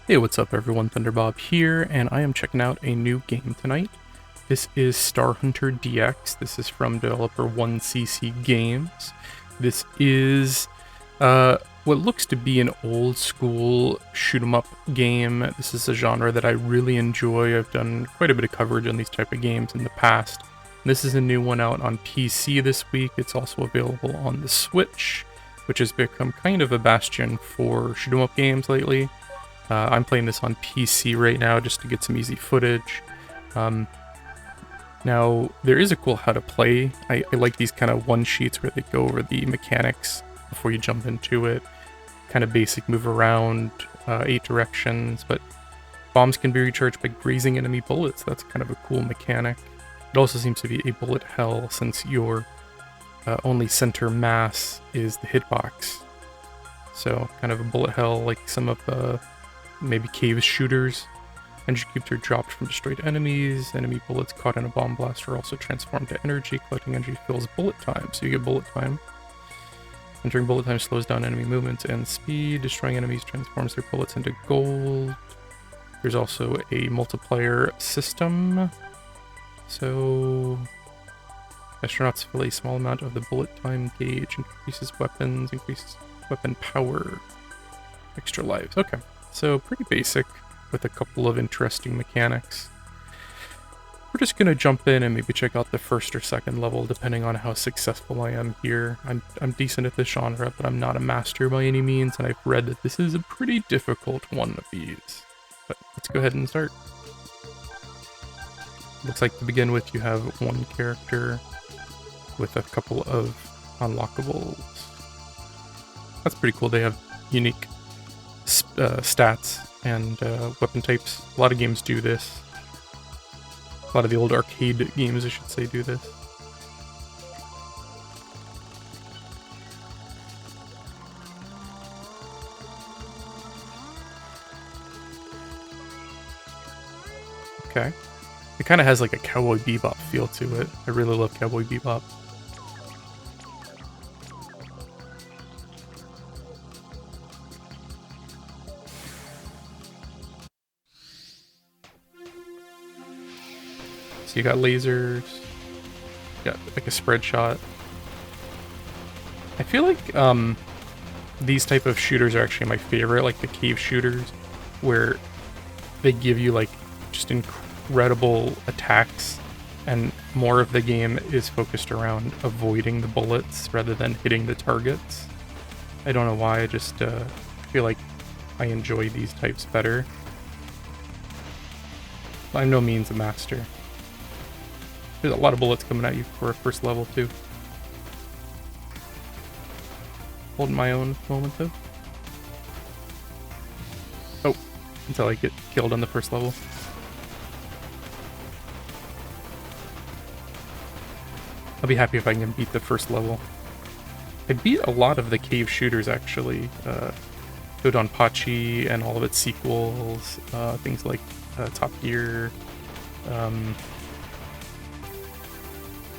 Hey, what's up everyone, Thunderbob here, and I am checking out a new game tonight. This is Star Hunter DX. This is from developer 1cc Games. This is what looks to be an old school shoot 'em up game. This is a genre that I really enjoy. I've done quite a bit of coverage on these type of games in the past. This is a new one out on PC this week. It's also available on the Switch, which has become kind of a bastion for shoot 'em up games lately. I'm playing this on PC right now just to get some easy footage. Now, there is a cool how to play. I like these kind of one-sheets where they go over the mechanics before you jump into it. Kind of basic move around, 8 directions, but bombs can be recharged by grazing enemy bullets. That's kind of a cool mechanic. It also seems to be a bullet hell since your only center mass is the hitbox. So, kind of a bullet hell like some of the maybe cave shooters. Energy cubes are dropped from destroyed enemies. Enemy bullets caught in a bomb blast are also transformed to energy. Collecting energy fills bullet time, so you get bullet time. Entering bullet time slows down enemy movements and speed. Destroying enemies transforms their bullets into gold. There's also a multiplayer system. So astronauts fill a small amount of the bullet time gauge. Increases weapons, increases weapon power. Extra lives. Okay. So pretty basic with a couple of interesting mechanics. We're just going to jump in and maybe check out the first or second level depending on how successful I am here. I'm decent at this genre, but I'm not a master by any means, and I've read that this is a pretty difficult one of these. But let's go ahead and start. Looks like to begin with you have one character with a couple of unlockables. That's pretty cool. They have unique stats and weapon types. A lot of games do this. A lot of the old arcade games, I should say, do this. Okay. It kind of has like a Cowboy Bebop feel to it. I really love Cowboy Bebop. So you got lasers, you got like a spread shot. I feel like these type of shooters are actually my favorite, like the cave shooters, where they give you like just incredible attacks, and more of the game is focused around avoiding the bullets rather than hitting the targets. I don't know why, I just feel like I enjoy these types better. I'm no means a master. There's a lot of bullets coming at you for a first level, too. Holding my own moment, though. Oh, until I get killed on the first level. I'll be happy if I can beat the first level. I beat a lot of the cave shooters, actually. Dodonpachi and all of its sequels. Things like Top Gear.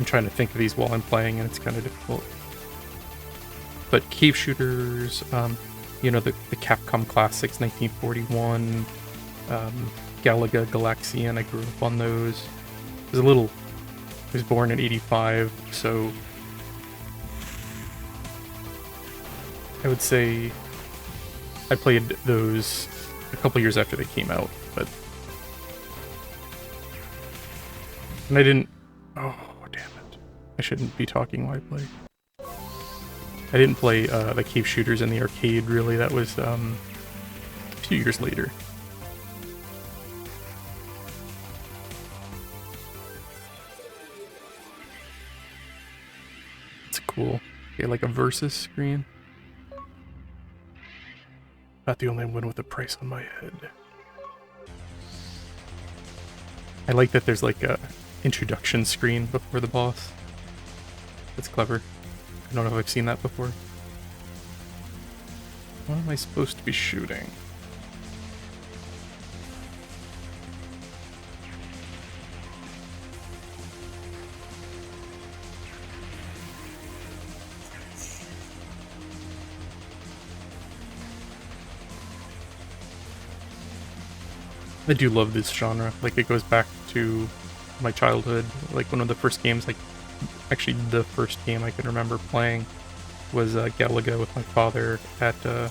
I'm trying to think of these while I'm playing, and it's kind of difficult. But cave shooters, you know, the Capcom classics, 1941, Galaga, Galaxian, I grew up on those. I was born in 85, so I would say I played those a couple years after they came out, but... And I didn't... Oh, damn it. I shouldn't be talking while I play. I didn't play the cave shooters in the arcade, really. That was a few years later. It's cool. Okay, like a versus screen. Not the only one with a price on my head. I like that there's like a introduction screen before the boss. That's clever. I don't know if I've seen that before. What am I supposed to be shooting? I do love this genre. Like, it goes back to my childhood. Like, one of the first games, like, actually the first game I can remember playing was Galaga with my father at a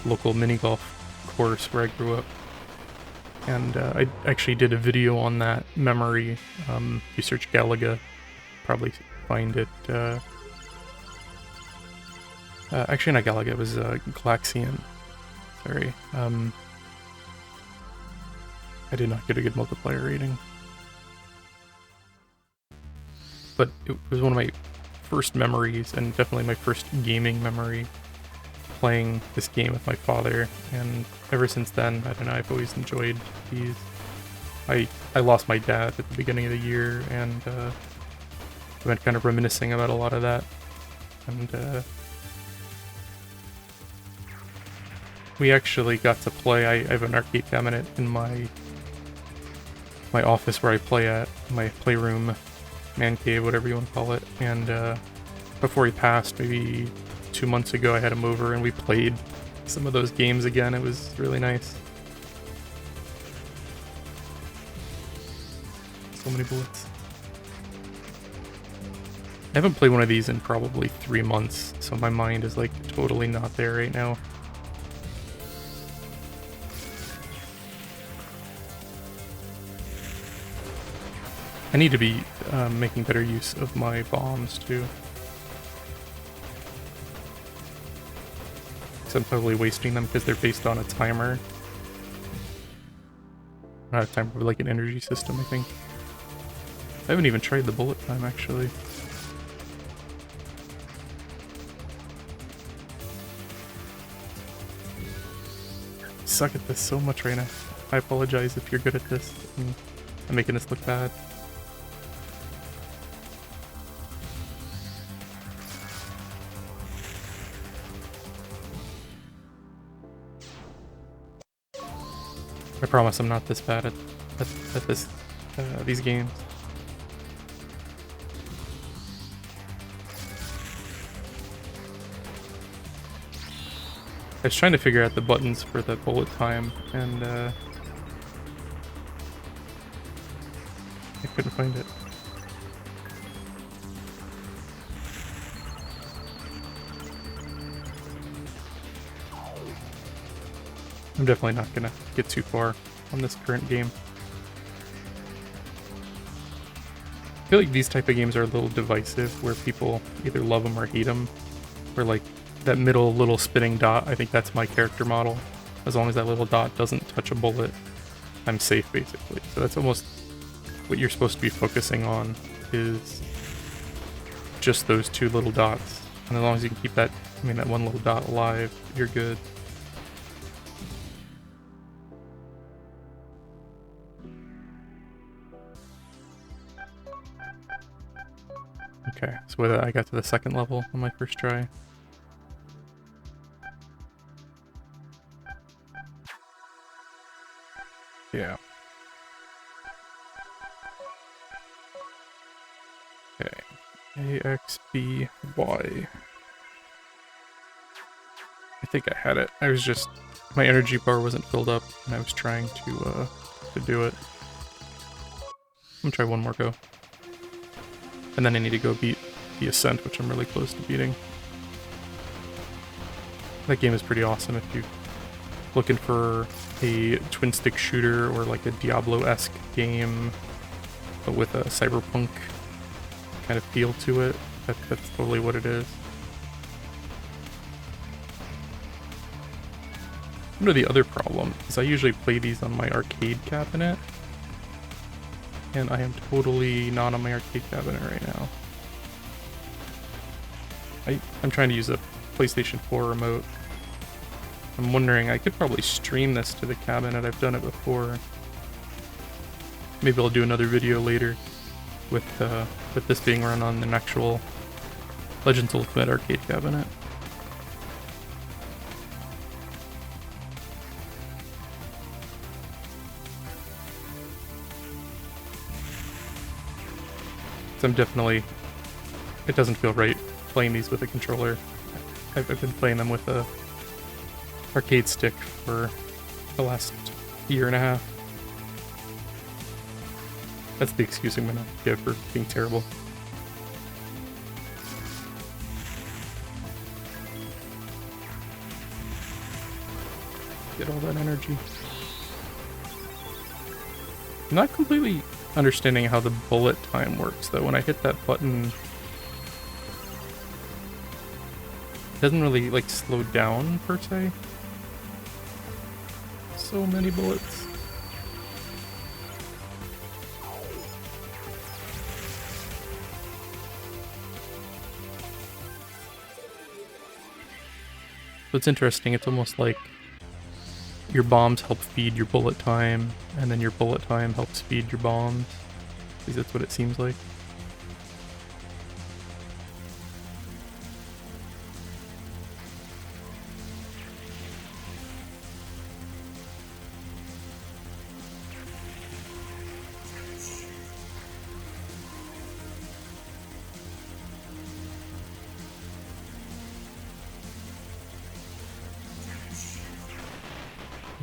local mini golf course where I grew up. And I actually did a video on that memory. If you search Galaga, probably find it. Actually, not Galaga, it was Galaxian. Sorry. I did not get a good multiplayer rating. But it was one of my first memories, and definitely my first gaming memory, playing this game with my father. And ever since then, I don't know, I've always enjoyed these. I lost my dad at the beginning of the year, and I've been kind of reminiscing about a lot of that. And we actually got to play. I have an arcade cabinet in my office where I play at, my playroom, man cave, whatever you want to call it. And before he passed, maybe 2 months ago, I had him over and we played some of those games again. It was really nice. So many bullets. I haven't played one of these in probably 3 months, so my mind is like totally not there right now. I need to be making better use of my bombs too. So I'm totally wasting them because they're based on a timer. Not a timer, but like an energy system, I think. I haven't even tried the bullet time actually. I suck at this so much right now. I apologize if you're good at this. I'm making this look bad. I promise I'm not this bad at this these games. I was trying to figure out the buttons for the bullet time, and I couldn't find it. I'm definitely not gonna get too far on this current game. I feel like these type of games are a little divisive, where people either love them or hate them. Where like that middle little spinning dot, I think that's my character model. As long as that little dot doesn't touch a bullet, I'm safe basically. So that's almost what you're supposed to be focusing on, is just those two little dots. And as long as you can keep that, that one little dot alive, you're good. Okay, so with that I got to the second level on my first try. Yeah. Okay. A, X, B, Y. I think I had it. I was just... my energy bar wasn't filled up, and I was trying to do it. I'm gonna try one more go. And then I need to go beat the Ascent, which I'm really close to beating. That game is pretty awesome if you're looking for a twin-stick shooter or like a Diablo-esque game, but with a cyberpunk kind of feel to it. That's totally what it is. You know, the other problem is I usually play these on my arcade cabinet, and I am totally not on my arcade cabinet right now. I'm trying to use a PlayStation 4 remote. I'm wondering, I could probably stream this to the cabinet. I've done it before. Maybe I'll do another video later with this being run on an actual Legends Ultimate arcade cabinet. So I'm definitely... it doesn't feel right playing these with a controller. I've been playing them with a arcade stick for the last year and a half. That's the excuse I'm gonna give for being terrible. Get all that energy. I'm not completely understanding how the bullet time works, though. When I hit that button, it doesn't really, like, slow down, per se. So many bullets. So it's interesting, it's almost like your bombs help feed your bullet time, and then your bullet time helps feed your bombs. At least that's what it seems like.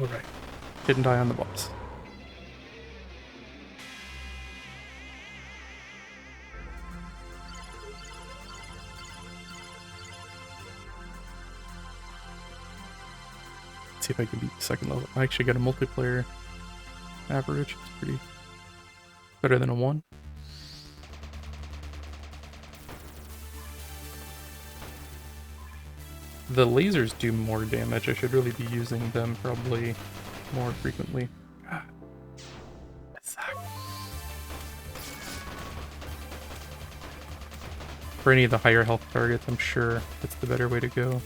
Alright. Didn't die on the boss. Let's see if I can beat the second level. I actually got a multiplayer average. It's pretty better than a 1. The lasers do more damage. I should really be using them probably more frequently. God. That sucks. For any of the higher health targets, I'm sure it's the better way to go.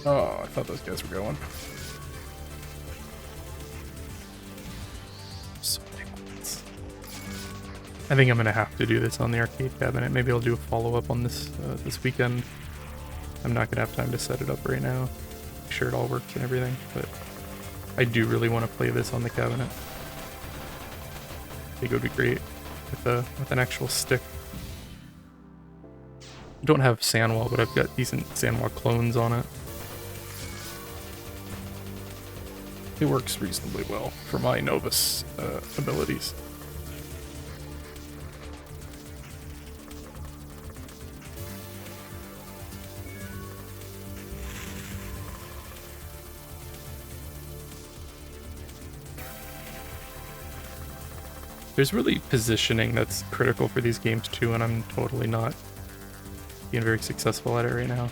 Oh, I thought those guys were going. So many bullets. I think I'm gonna have to do this on the arcade cabinet. Maybe I'll do a follow-up on this this weekend. I'm not gonna have time to set it up right now. Make sure it all works and everything, but I do really want to play this on the cabinet. I think it would be great with an actual stick. I don't have Sandwall, but I've got decent Sandwall clones on it. It works reasonably well for my novice abilities. There's really positioning that's critical for these games too, and I'm totally not being very successful at it right now.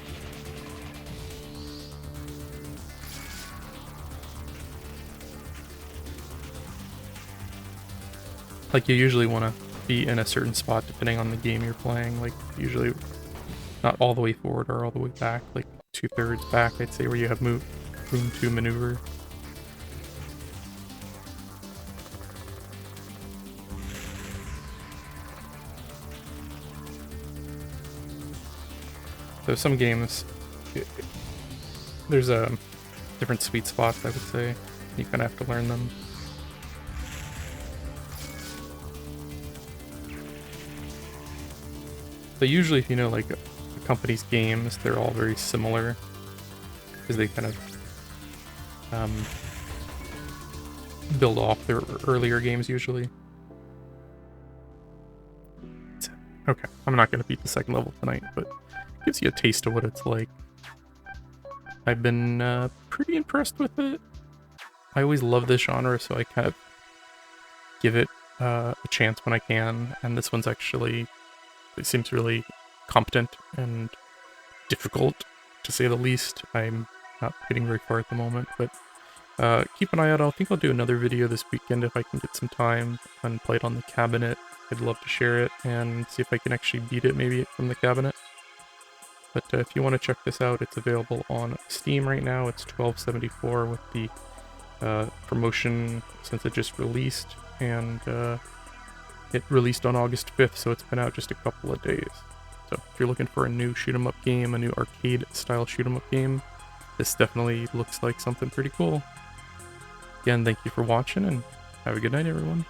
Like, you usually want to be in a certain spot depending on the game you're playing, like, usually not all the way forward or all the way back, like 2/3 back, I'd say, where you have room to maneuver. So some games, there's different sweet spots, I would say. You kind of have to learn them. But usually, if you know, like, a company's games, they're all very similar, because they kind of build off their earlier games, usually. Okay, I'm not going to beat the second level tonight, but it gives you a taste of what it's like. I've been pretty impressed with it. I always love this genre, so I kind of give it a chance when I can, and this one's actually... It seems really competent and difficult, to say the least. I'm not getting very far at the moment, but keep an eye out. I think I'll do another video this weekend if I can get some time and play it on the cabinet. I'd love to share it and see if I can actually beat it, maybe from the cabinet. But if you want to check this out, it's available on Steam right now. It's $12.74 with the promotion since it just released, and it released on August 5th, so it's been out just a couple of days. So if you're looking for a new shoot-'em-up game, a new arcade-style shoot-'em-up game, this definitely looks like something pretty cool. Again, thank you for watching, and have a good night, everyone.